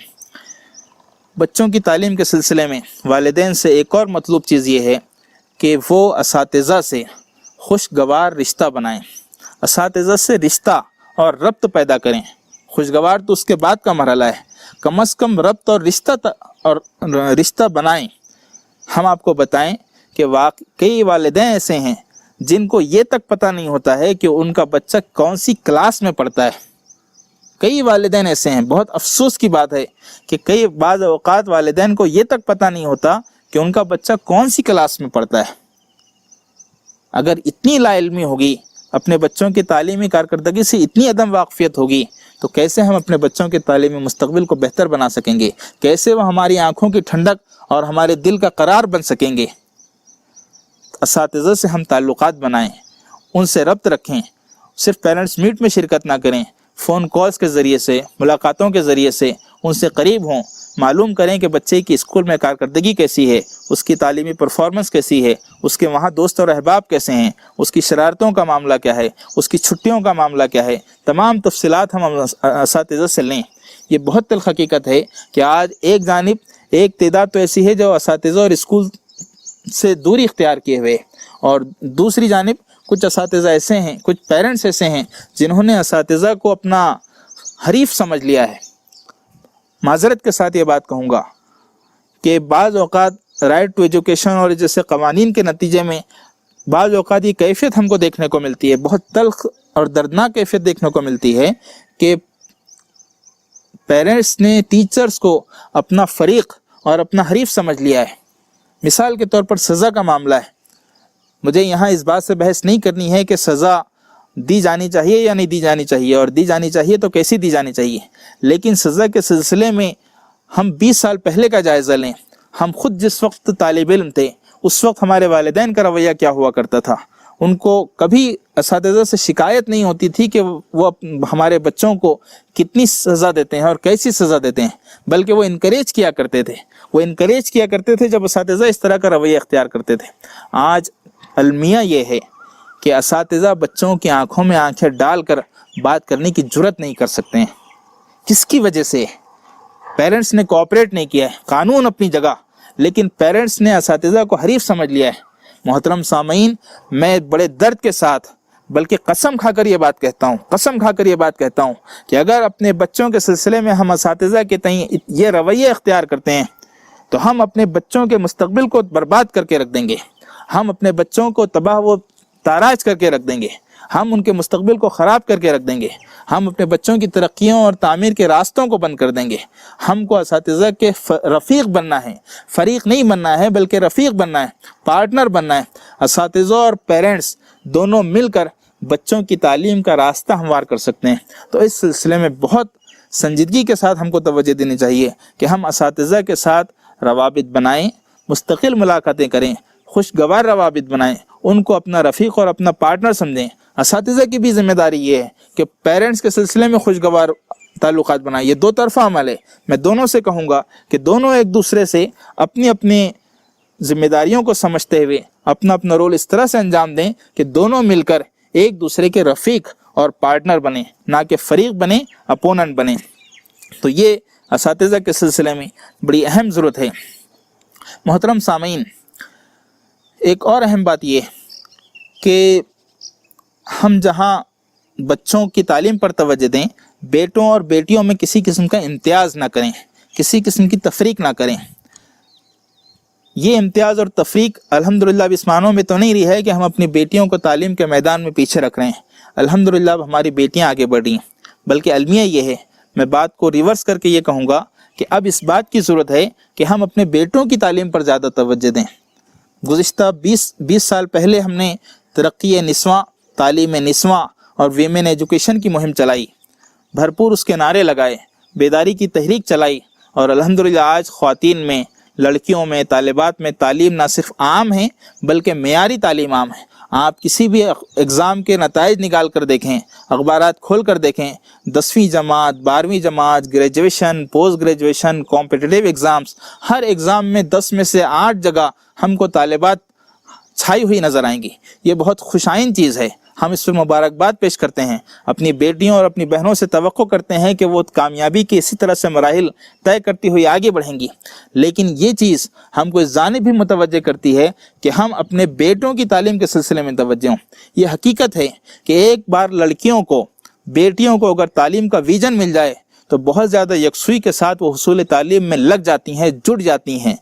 بچوں کی تعلیم کے سلسلے میں والدین سے ایک اور مطلوب چیز یہ ہے کہ وہ اساتذہ سے خوشگوار رشتہ بنائیں، اساتذہ سے رشتہ اور ربط پیدا کریں۔ خوشگوار تو اس کے بعد کا مرحلہ ہے، کم از کم ربط اور رشتہ بنائیں۔ ہم آپ کو بتائیں کہ کئی والدین ایسے ہیں جن کو یہ تک پتہ نہیں ہوتا ہے کہ ان کا بچہ کون سی کلاس میں پڑھتا ہے۔ کئی والدین ایسے ہیں، بہت افسوس کی بات ہے کہ بعض اوقات والدین کو یہ تک پتہ نہیں ہوتا کہ ان کا بچہ کون سی کلاس میں پڑھتا ہے۔ اگر اتنی لا علمی ہوگی، اپنے بچوں کی تعلیمی کارکردگی سے اتنی عدم واقفیت ہوگی، تو کیسے ہم اپنے بچوں کے تعلیمی مستقبل کو بہتر بنا سکیں گے؟ کیسے وہ ہماری آنکھوں کی ٹھنڈک اور ہمارے دل کا قرار بن سکیں گے؟ اساتذہ سے ہم تعلقات بنائیں، ان سے ربط رکھیں، صرف پیرنٹس میٹ میں شرکت نہ کریں، فون کالز کے ذریعے سے، ملاقاتوں کے ذریعے سے ان سے قریب ہوں، معلوم کریں کہ بچے کی اسکول میں کارکردگی کیسی ہے، اس کی تعلیمی پرفارمنس کیسی ہے، اس کے وہاں دوست اور احباب کیسے ہیں، اس کی شرارتوں کا معاملہ کیا ہے، اس کی چھٹیوں کا معاملہ کیا ہے، تمام تفصیلات ہم اساتذہ سے لیں۔ یہ بہت تلخ حقیقت ہے کہ آج ایک تعداد تو ایسی ہے جو اساتذہ اور اسکول سے دوری اختیار کیے ہوئے، اور دوسری جانب کچھ اساتذہ ایسے ہیں، کچھ پیرنٹس ایسے ہیں جنہوں نے اساتذہ کو اپنا حریف سمجھ لیا ہے۔ معذرت کے ساتھ یہ بات کہوں گا کہ بعض اوقات رائٹ ٹو ایجوکیشن اور جیسے قوانین کے نتیجے میں بعض اوقات یہ کیفیت ہم کو دیکھنے کو ملتی ہے، بہت تلخ اور دردناک کیفیت دیکھنے کو ملتی ہے کہ پیرنٹس نے ٹیچرز کو اپنا فریق اور اپنا حریف سمجھ لیا ہے۔ مثال کے طور پر سزا کا معاملہ ہے، مجھے یہاں اس بات سے بحث نہیں کرنی ہے کہ سزا دی جانی چاہیے یا نہیں دی جانی چاہیے، اور دی جانی چاہیے تو کیسی دی جانی چاہیے، لیکن سزا کے سلسلے میں ہم 20 سال پہلے کا جائزہ لیں۔ ہم خود جس وقت طالب علم تھے اس وقت ہمارے والدین کا رویہ کیا ہوا کرتا تھا، ان کو کبھی اساتذہ سے شکایت نہیں ہوتی تھی کہ وہ ہمارے بچوں کو کتنی سزا دیتے ہیں اور کیسی سزا دیتے ہیں، بلکہ وہ انکریج کیا کرتے تھے جب اساتذہ اس طرح کا رویہ اختیار کرتے تھے۔ آج المیہ یہ ہے کہ اساتذہ بچوں کی آنکھوں میں آنکھیں ڈال کر بات کرنے کی جرت نہیں کر سکتے ہیں۔ کس کی وجہ سے؟ پیرنٹس نے کوآپریٹ نہیں کیا ہے، قانون اپنی جگہ، لیکن پیرنٹس نے اساتذہ کو حریف سمجھ لیا ہے۔ محترم سامعین، میں بڑے درد کے ساتھ بلکہ قسم کھا کر یہ بات کہتا ہوں کہ اگر اپنے بچوں کے سلسلے میں ہم اساتذہ کے تئیں یہ رویہ اختیار کرتے ہیں تو ہم اپنے بچوں کے مستقبل کو برباد کر کے رکھ دیں گے، ہم اپنے بچوں کو تباہ و تاراج کر کے رکھ دیں گے، ہم ان کے مستقبل کو خراب کر کے رکھ دیں گے، ہم اپنے بچوں کی ترقیوں اور تعمیر کے راستوں کو بند کر دیں گے۔ ہم کو اساتذہ کے رفیق بننا ہے، فریق نہیں بننا ہے بلکہ رفیق بننا ہے، پارٹنر بننا ہے۔ اساتذہ اور پیرنٹس دونوں مل کر بچوں کی تعلیم کا راستہ ہموار کر سکتے ہیں۔ تو اس سلسلے میں بہت سنجیدگی کے ساتھ ہم کو توجہ دینی چاہیے کہ ہم اساتذہ کے ساتھ روابط بنائیں، مستقل ملاقاتیں کریں، خوشگوار روابط بنائیں، ان کو اپنا رفیق اور اپنا پارٹنر سمجھیں۔ اساتذہ کی بھی ذمہ داری یہ ہے کہ پیرنٹس کے سلسلے میں خوشگوار تعلقات بنائیں۔ یہ دو طرفہ عمل ہے۔ میں دونوں سے کہوں گا کہ دونوں ایک دوسرے سے اپنی اپنی ذمہ داریوں کو سمجھتے ہوئے اپنا اپنا رول اس طرح سے انجام دیں کہ دونوں مل کر ایک دوسرے کے رفیق اور پارٹنر بنیں، نہ کہ فریق بنیں، اپوننٹ بنیں۔ تو یہ اساتذہ کے سلسلے میں بڑی اہم ضرورت ہے۔ محترم سامعین، ایک اور اہم بات یہ کہ ہم جہاں بچوں کی تعلیم پر توجہ دیں، بیٹوں اور بیٹیوں میں کسی قسم کا امتیاز نہ کریں، کسی قسم کی تفریق نہ کریں۔ یہ امتیاز اور تفریق الحمدللہ اب اس معنوں میں تو نہیں رہی ہے کہ ہم اپنی بیٹیوں کو تعلیم کے میدان میں پیچھے رکھ رہے ہیں۔ الحمدللہ اب ہماری بیٹیاں آگے بڑھ رہی ہیں، بلکہ المیہ یہ ہے، میں بات کو ریورس کر کے یہ کہوں گا کہ اب اس بات کی ضرورت ہے کہ ہم اپنے بیٹوں کی تعلیم پر زیادہ توجہ دیں۔ گزشتہ 20 سال پہلے ہم نے ترقی نسواں، تعلیم نسواں اور ویمن ایجوکیشن کی مہم چلائی، بھرپور اس کے نعرے لگائے، بیداری کی تحریک چلائی، اور الحمدللہ آج خواتین میں، لڑکیوں میں، طالبات میں تعلیم نہ صرف عام ہے بلکہ معیاری تعلیم عام ہے۔ آپ کسی بھی اگزام کے نتائج نکال کر دیکھیں، اخبارات کھول کر دیکھیں، 10ویں جماعت، 12ویں جماعت، graduation, post graduation, competitive exams, ہر ایگزام میں 10 میں سے 8 جگہ ہم کو طالبات چھائی ہوئی نظر آئیں گی۔ یہ بہت خوشائن چیز ہے، ہم اس پر مبارکباد پیش کرتے ہیں، اپنی بیٹیوں اور اپنی بہنوں سے توقع کرتے ہیں کہ وہ کامیابی کے اسی طرح سے مراحل طے کرتی ہوئی آگے بڑھیں گی۔ لیکن یہ چیز ہم کو اس جانب بھی متوجہ کرتی ہے کہ ہم اپنے بیٹوں کی تعلیم کے سلسلے میں توجہ ہوں۔ یہ حقیقت ہے کہ ایک بار لڑکیوں کو، بیٹیوں کو اگر تعلیم کا ویژن مل جائے تو بہت زیادہ یکسوئی کے ساتھ وہ حصول تعلیم میں لگ جاتی ہیں، جڑ جاتی ہیں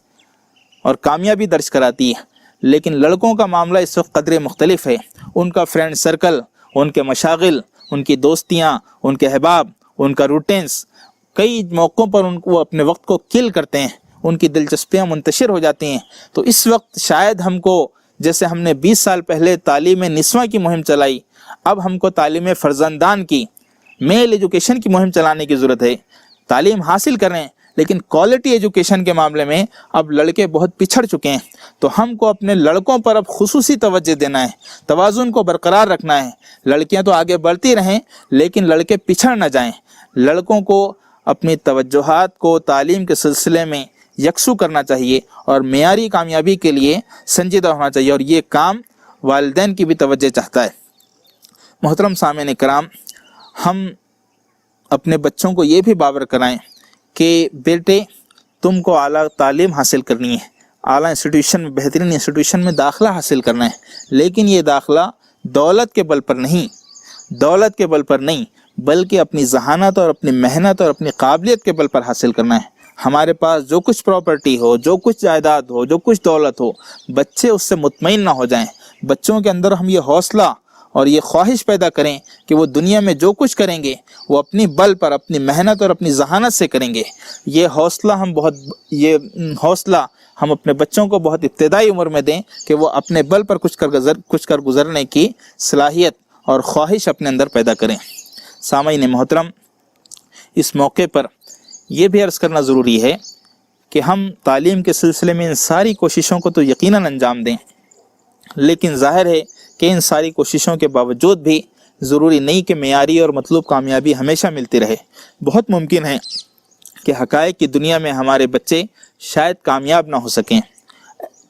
اور کامیابی درج کراتی ہے۔ لیکن لڑکوں کا معاملہ اس وقت قدرے مختلف ہے۔ ان کا فرینڈ سرکل، ان کے مشاغل، ان کی دوستیاں، ان کے احباب، ان کا روٹینس، کئی موقعوں پر وہ اپنے وقت کو کل کرتے ہیں، ان کی دلچسپیاں منتشر ہو جاتی ہیں۔ تو اس وقت شاید ہم کو، جیسے ہم نے 20 سال پہلے تعلیم نسواں کی مہم چلائی، اب ہم کو تعلیم فرزندان کی، میل ایجوکیشن کی مہم چلانے کی ضرورت ہے۔ تعلیم حاصل کریں لیکن کوالٹی ایجوکیشن کے معاملے میں اب لڑکے بہت پچھڑ چکے ہیں. تو ہم کو اپنے لڑکوں پر اب خصوصی توجہ دینا ہے, توازن کو برقرار رکھنا ہے. لڑکیاں تو آگے بڑھتی رہیں لیکن لڑکے پچھڑ نہ جائیں. لڑکوں کو اپنی توجہات کو تعلیم کے سلسلے میں یکسو کرنا چاہیے اور معیاری کامیابی کے لیے سنجیدہ ہونا چاہیے, اور یہ کام والدین کی بھی توجہ چاہتا ہے. محترم سامعین کرام, ہم اپنے بچوں کو یہ بھی باور کرائیں کہ بیٹے تم کو اعلیٰ تعلیم حاصل کرنی ہے, اعلیٰ انسٹیٹیوشن میں, بہترین انسٹیٹیوشن میں داخلہ حاصل کرنا ہے, لیکن یہ داخلہ دولت کے بل پر نہیں, بلکہ اپنی ذہانت اور اپنی محنت اور اپنی قابلیت کے بل پر حاصل کرنا ہے. ہمارے پاس جو کچھ پراپرٹی ہو, جو کچھ جائیداد ہو, جو کچھ دولت ہو, بچے اس سے مطمئن نہ ہو جائیں. بچوں کے اندر ہم یہ حوصلہ اور یہ خواہش پیدا کریں کہ وہ دنیا میں جو کچھ کریں گے وہ اپنی بل پر, اپنی محنت اور اپنی ذہانت سے کریں گے. یہ حوصلہ ہم اپنے بچوں کو بہت ابتدائی عمر میں دیں کہ وہ اپنے بل پر کچھ کر گزرنے کی صلاحیت اور خواہش اپنے اندر پیدا کریں. سامعین محترم, اس موقع پر یہ بھی عرض کرنا ضروری ہے کہ ہم تعلیم کے سلسلے میں ان ساری کوششوں کو تو یقیناً انجام دیں, لیکن ظاہر ہے کہ ان ساری کوششوں کے باوجود بھی ضروری نہیں کہ معیاری اور مطلوب کامیابی ہمیشہ ملتی رہے. بہت ممکن ہے کہ حقائق کی دنیا میں ہمارے بچے شاید کامیاب نہ ہو سکیں.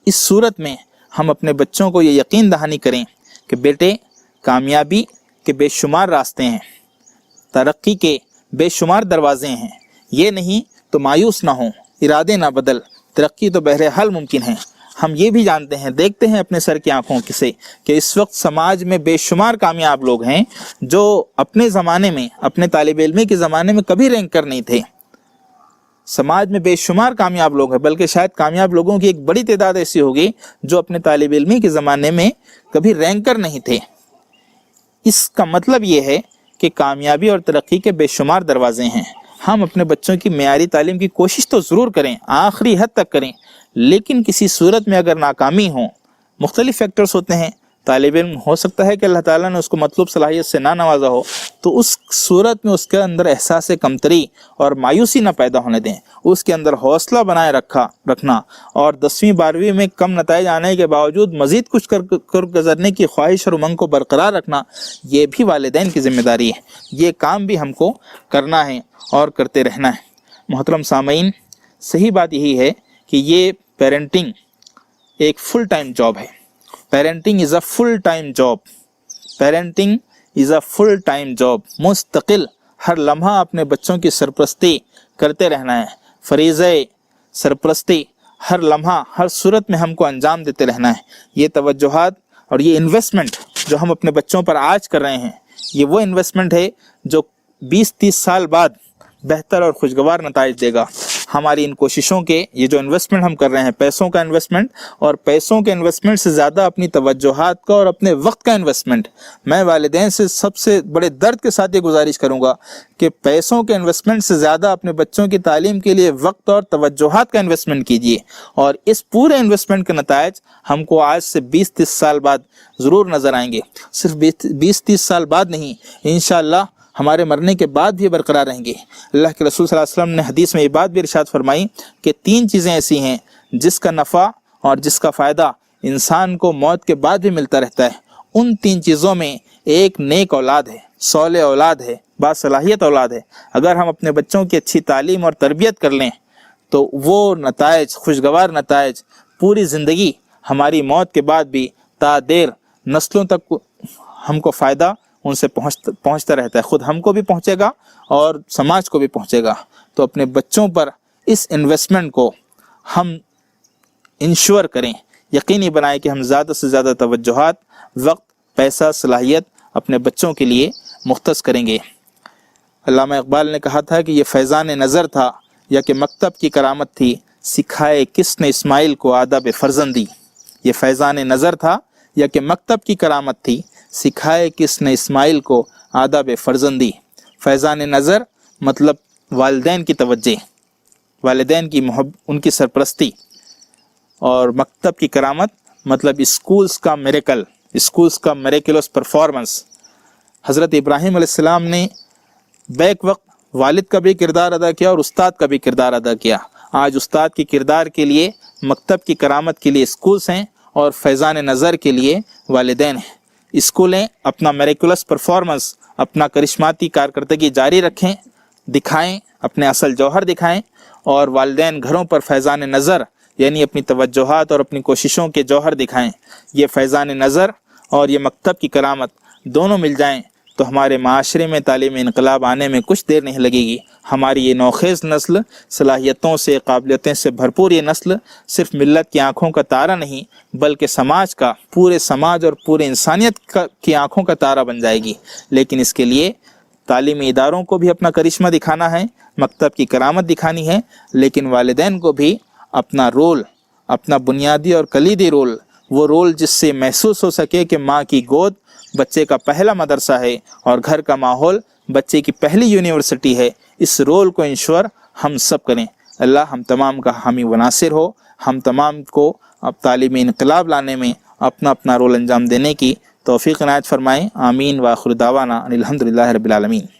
اس صورت میں ہم اپنے بچوں کو یہ یقین دہانی کریں کہ بیٹے کامیابی کے بے شمار راستے ہیں, ترقی کے بے شمار دروازے ہیں. یہ نہیں تو مایوس نہ ہوں, ارادے نہ بدل, ترقی تو بہرحال ممکن ہے. ہم یہ بھی جانتے ہیں, دیکھتے ہیں اپنے سر کی آنکھوں سے کہ اس وقت سماج میں بے شمار کامیاب لوگ ہیں جو اپنے زمانے میں, اپنے طالب علمی کے زمانے میں کبھی رینکر نہیں تھے. سماج میں بے شمار کامیاب لوگ ہیں, بلکہ شاید کامیاب لوگوں کی ایک بڑی تعداد ایسی ہوگی جو اپنے طالب علمی کے زمانے میں کبھی رینکر نہیں تھے. اس کا مطلب یہ ہے کہ کامیابی اور ترقی کے بے شمار دروازے ہیں. ہم اپنے بچوں کی معیاری تعلیم کی کوشش تو ضرور کریں, آخری حد تک کریں, لیکن کسی صورت میں اگر ناکامی ہو, مختلف فیکٹرز ہوتے ہیں. طالب علم ہو سکتا ہے کہ اللہ تعالیٰ نے اس کو مطلوب صلاحیت سے نہ نوازا ہو, تو اس صورت میں اس کے اندر احساس کمتری اور مایوسی نہ پیدا ہونے دیں. اس کے اندر حوصلہ بنائے رکھنا اور 10ویں 12ویں میں کم نتائج آنے کے باوجود مزید کچھ کر گزرنے کی خواہش اور امنگ کو برقرار رکھنا, یہ بھی والدین کی ذمہ داری ہے. یہ کام بھی ہم کو کرنا ہے اور کرتے رہنا ہے. محترم سامعین, صحیح بات یہی ہے کہ یہ پیرنٹنگ ایک فل ٹائم جاب ہے. Parenting is a full time job. Parenting is a full time job. مستقل ہر لمحہ اپنے بچوں کی سرپرستی کرتے رہنا ہے. فریضہ سرپرستی ہر لمحہ, ہر صورت میں ہم کو انجام دیتے رہنا ہے. یہ توجہات اور یہ انویسٹمنٹ جو ہم اپنے بچوں پر آج کر رہے ہیں, یہ وہ انویسٹمنٹ ہے جو 20-30 سال بعد بہتر اور خوشگوار نتائج دے گا. ہماری ان کوششوں کے یہ جو انویسٹمنٹ ہم کر رہے ہیں, پیسوں کا انویسٹمنٹ, اور پیسوں کے انویسٹمنٹ سے زیادہ اپنی توجہات کا اور اپنے وقت کا انویسٹمنٹ. میں والدین سے سب سے بڑے درد کے ساتھ یہ گزارش کروں گا کہ پیسوں کے انویسٹمنٹ سے زیادہ اپنے بچوں کی تعلیم کے لیے وقت اور توجہات کا انویسٹمنٹ کیجیے, اور اس پورے انویسٹمنٹ کے نتائج ہم کو آج سے 20-30 سال بعد ضرور نظر آئیں گے. صرف 20-30 سال بعد نہیں, انشاءاللہ ہمارے مرنے کے بعد بھی برقرار رہیں گے. اللہ کے رسول صلی اللہ علیہ وسلم نے حدیث میں یہ بات بھی ارشاد فرمائی کہ 3 چیزیں ایسی ہیں جس کا نفع اور جس کا فائدہ انسان کو موت کے بعد بھی ملتا رہتا ہے. ان 3 چیزوں میں ایک نیک اولاد ہے, صالح اولاد ہے, باصلاحیت اولاد ہے. اگر ہم اپنے بچوں کی اچھی تعلیم اور تربیت کر لیں تو وہ نتائج, خوشگوار نتائج پوری زندگی ہماری موت کے بعد بھی تا دیر نسلوں تک ہم کو فائدہ ان سے پہنچتا رہتا ہے. خود ہم کو بھی پہنچے گا اور سماج کو بھی پہنچے گا. تو اپنے بچوں پر اس انویسٹمنٹ کو ہم انشور کریں, یقینی بنائیں کہ ہم زیادہ سے زیادہ توجہات, وقت, پیسہ, صلاحیت اپنے بچوں کے لیے مختص کریں گے. علامہ اقبال نے کہا تھا کہ یہ فیضان نظر تھا یا کہ مکتب کی کرامت تھی, سکھائے کس نے اسماعیل کو آداب فرزندی. یہ فیضان نظر تھا یا کہ مکتب کی کرامت تھی, سکھائے کس نے اسماعیل کو آداب فرزندی. فیضان نظر مطلب والدین کی توجہ, والدین کی محبت, ان کی سرپرستی, اور مکتب کی کرامت مطلب اسکولز کا میریکل, اسکولز کا میریکلوس پرفارمنس. حضرت ابراہیم علیہ السلام نے بیک وقت والد کا بھی کردار ادا کیا اور استاد کا بھی کردار ادا کیا۔ آج استاد کے کردار کے لیے مکتب کی کرامت کے لیے اسکولز ہیں اور فیضان نظر کے لیے والدین ہیں۔ اسکولیں اپنا میریکولس پرفارمنس، اپنا کرشماتی کارکردگی جاری رکھیں، دکھائیں، اپنے اصل جوہر دکھائیں، اور والدین گھروں پر فیضان نظر یعنی اپنی توجہات اور اپنی کوششوں کے جوہر دکھائیں۔ یہ فیضان نظر اور یہ مکتب کی کرامت دونوں مل جائیں تو ہمارے معاشرے میں تعلیمی انقلاب آنے میں کچھ دیر نہیں لگے گی۔ ہماری یہ نوخیز نسل، صلاحیتوں سے، قابلیتیں سے بھرپور یہ نسل صرف ملت کی آنکھوں کا تارہ نہیں بلکہ سماج کا، پورے سماج اور پورے انسانیت کی آنکھوں کا تارہ بن جائے گی۔ لیکن اس کے لیے تعلیمی اداروں کو بھی اپنا کرشمہ دکھانا ہے، مکتب کی کرامت دکھانی ہے، لیکن والدین کو بھی اپنا رول، اپنا بنیادی اور کلیدی رول، وہ رول جس سے محسوس ہو سکے کہ ماں کی گود بچے کا پہلا مدرسہ ہے اور گھر کا ماحول بچے کی پہلی یونیورسٹی ہے، اس رول کو انشور ہم سب کریں۔ اللہ ہم تمام کا حامی و ناصر ہو، ہم تمام کو اب تعلیمی انقلاب لانے میں اپنا اپنا رول انجام دینے کی توفیق عنایت فرمائیں۔ آمین۔ وآخر دعوانا ان الحمد للہ رب العالمین۔